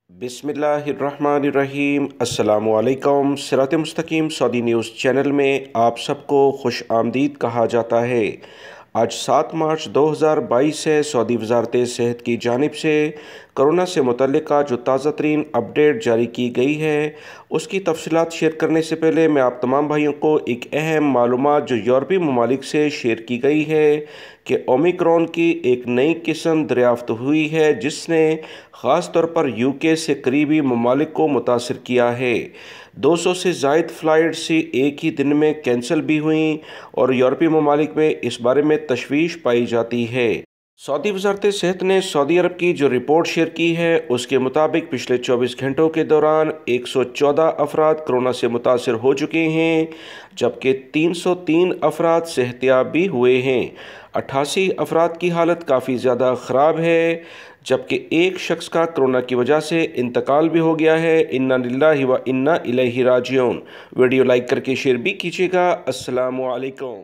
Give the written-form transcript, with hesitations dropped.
बिस्मिल्लाहिर्रहमानिर्रहीम। अस्सलामुअलैकुम। सिरात मुस्तकीम सऊदी न्यूज़ चैनल में आप सबको खुश आमदीद कहा जाता है। आज 7 मार्च 2022 से सऊदी वज़ारत सेहत की जानिब से कोरोना से मुतल्लिका जो ताज़ा तरीन अपडेट जारी की गई है उसकी तफसीलात शेयर करने से पहले मैं आप तमाम भाइयों को एक अहम मालूमात जो यूरोपीय ममालिक से शेयर की गई है कि ओमिक्रॉन की एक नई किस्म दरियाफ्त हुई है जिसने ख़ास तौर पर यूके से करीबी ममालिक को मुतासर किया है। 200 से ज़ायद फ़्लाइट्स एक ही दिन में कैंसिल भी हुई और यूरोपीय ममालिक में इस बारे में तशवीश पाई जाती है। सऊदी वज़ारत सेहत ने सऊदी अरब की जो रिपोर्ट शेयर की है उसके मुताबिक पिछले 24 घंटों के दौरान 114 अफराद कोरोना से मुतासर हो चुके हैं, जबकि 303 अफराद सेहतियाब भी हुए हैं। 88 अफराद की हालत काफ़ी ज़्यादा ख़राब है, जबकि एक शख्स का कोरोना की वजह से इंतकाल भी हो गया है। इन्ना लिल्लाहि व इन्ना इलैहि राजिऊन। वीडियो लाइक करके शेयर भी कीजिएगा। अस्सलामु अलैकुम।